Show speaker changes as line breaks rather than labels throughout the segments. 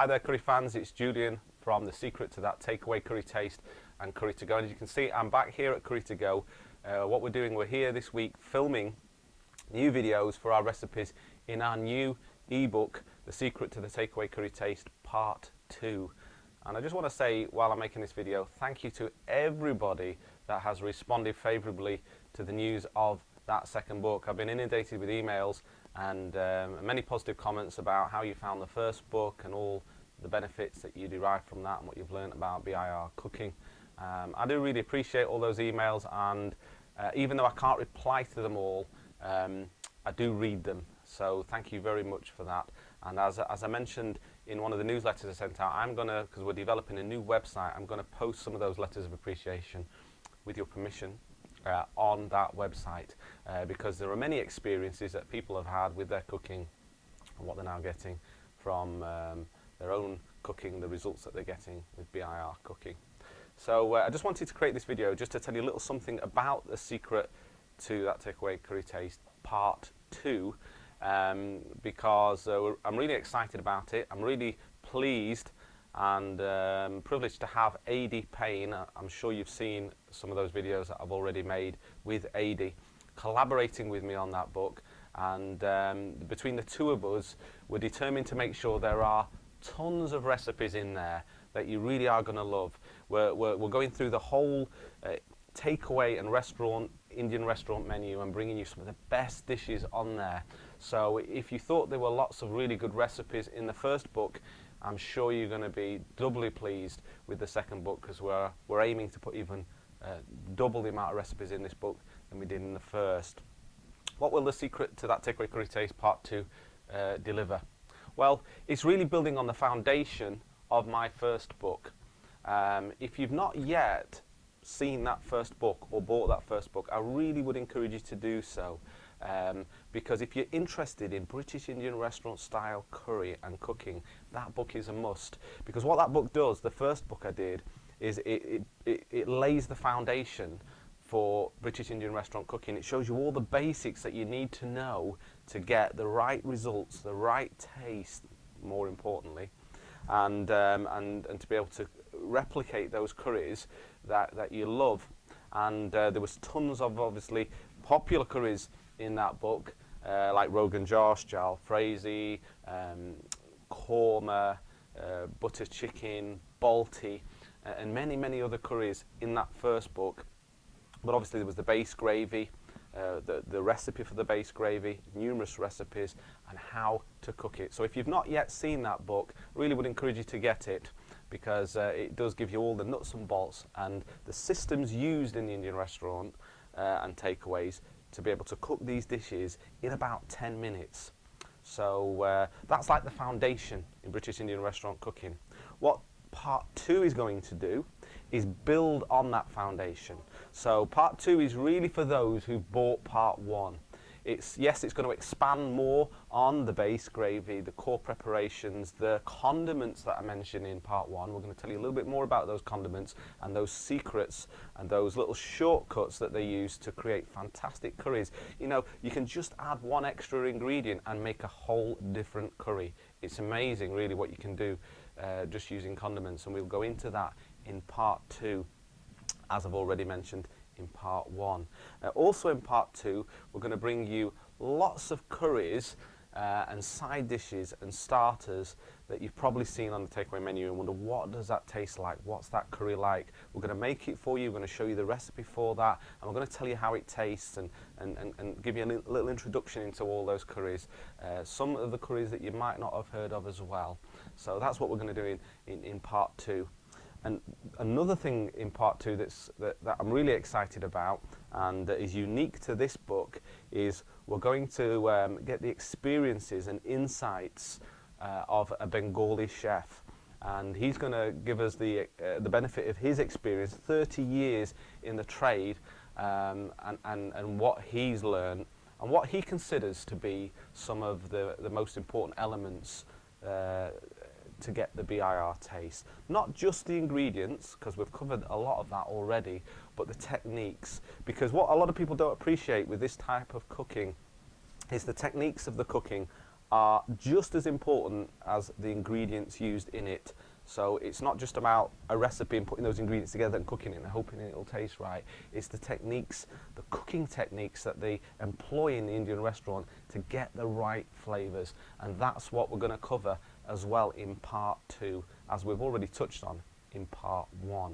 Hi there curry fans, it's Julian from The Secret to That Takeaway Curry Taste and Curry to Go. And as you can see, I'm back here at Curry to Go. What we're doing, we're here this week filming new videos for our recipes in our new ebook, The Secret to the Takeaway Curry Taste Part 2. And I just want to say, while I'm making this video, thank you to everybody that has responded favourably to the news of that second book. I've been inundated with emails and many positive comments about how you found the first book and all the benefits that you derive from that and what you've learned about BIR cooking. I do really appreciate all those emails, and even though I can't reply to them all, I do read them, so thank you very much for that. And as I mentioned in one of the newsletters I sent out, I'm going to, because we're developing a new website, I'm going to post some of those letters of appreciation, with your permission, on that website, because there are many experiences that people have had with their cooking and what they're now getting from their own cooking, the results that they're getting with BIR cooking. So I just wanted to create this video just to tell you a little something about The Secret to That Takeaway Curry Taste Part 2, because I'm really excited about it. I'm really pleased and privileged to have AD Payne. I'm sure you've seen some of those videos that I've already made with AD, collaborating with me on that book. And between the two of us, we're determined to make sure there are tons of recipes in there that you really are going to love. We're going through the whole takeaway and restaurant, Indian restaurant menu, and bringing you some of the best dishes on there. So if you thought there were lots of really good recipes in the first book, I'm sure you're going to be doubly pleased with the second book, because we're aiming to put even double the amount of recipes in this book than we did in the first. What will The Secret to That Takeaway Curry Taste Part 2 deliver? Well, it's really building on the foundation of my first book. If you've not yet seen that first book or bought that first book, I really would encourage you to do so. Because if you're interested in British Indian restaurant style curry and cooking, that book is a must. Because what that book does, the first book I did, is it lays the foundation for British Indian restaurant cooking. It shows you all the basics that you need to know to get the right results, the right taste, more importantly, and to be able to replicate those curries that you love. And there was tons of obviously popular curries in that book, like Rogan Josh, Jalfrezi, korma, butter chicken, balti, and many other curries in that first book. But obviously there was the base gravy, the recipe for the base gravy, numerous recipes, and how to cook it. So if you've not yet seen that book, I really would encourage you to get it, because it does give you all the nuts and bolts and the systems used in the Indian restaurant and takeaways to be able to cook these dishes in about 10 minutes. So that's like the foundation in British Indian restaurant cooking. What Part 2 is going to do is build on that foundation. So Part 2 is really for those who've bought Part 1. Yes, it's going to expand more on the base gravy, the core preparations, the condiments that I mentioned in Part 1. We're going to tell you a little bit more about those condiments and those secrets and those little shortcuts that they use to create fantastic curries. You know, you can just add one extra ingredient and make a whole different curry. It's amazing really what you can do just using condiments, and we'll go into that in Part 2, as I've already mentioned in Part 1. Also in Part 2, we're going to bring you lots of curries and side dishes and starters that you've probably seen on the takeaway menu and wonder, what does that taste like? What's that curry like? We're going to make it for you. We're going to show you the recipe for that, and we're going to tell you how it tastes and give you a little introduction into all those curries. Some of the curries that you might not have heard of as well. So that's what we're going to do in Part 2. And another thing in Part 2 that I'm really excited about and that is unique to this book is we're going to get the experiences and insights of a Bengali chef. And he's going to give us the benefit of his experience, 30 years in the trade, and what he's learned and what he considers to be some of the most important elements to get the BIR taste. Not just the ingredients, because we've covered a lot of that already, but the techniques. Because what a lot of people don't appreciate with this type of cooking is the techniques of the cooking are just as important as the ingredients used in it. So it's not just about a recipe and putting those ingredients together and cooking it and hoping it'll taste right. It's the techniques, the cooking techniques that they employ in the Indian restaurant to get the right flavors. And that's what we're going to cover as well in part 2, as we've already touched on in part 1.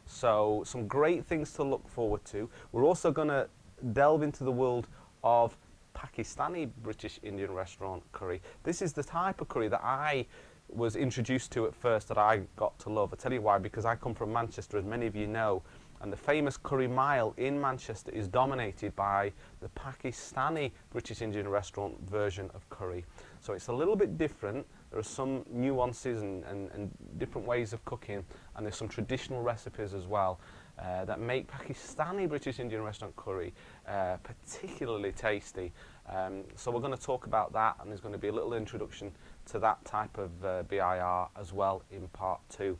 So some great things to look forward to. We're also going to delve into the world of Pakistani British Indian restaurant curry. This is the type of curry that I was introduced to at first, that I got to love. I tell you why, because I come from Manchester, as many of you know, and the famous curry mile in Manchester is dominated by the Pakistani British Indian restaurant version of curry. So it's a little bit different. There are some nuances and different ways of cooking, and there's some traditional recipes as well that make Pakistani British Indian restaurant curry particularly tasty. So we're going to talk about that, and there's going to be a little introduction to that type of BIR as well in part 2.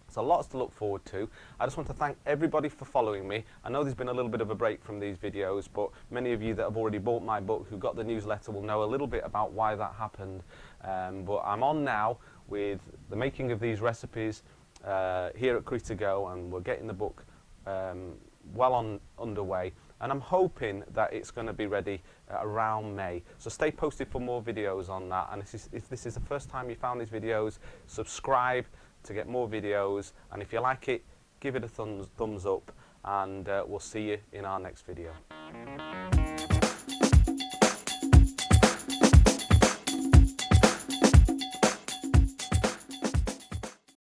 So lots to look forward to. I just want to thank everybody for following me. I know there's been a little bit of a break from these videos, but many of you that have already bought my book, who got the newsletter, will know a little bit about why that happened. But I'm on now with the making of these recipes here at Curry to Go, and we're getting the book well underway. And I'm hoping that it's going to be ready around May. So stay posted for more videos on that. And if this is the first time you found these videos, subscribe to get more videos. And if you like it, give it a thumbs up. And we'll see you in our next video.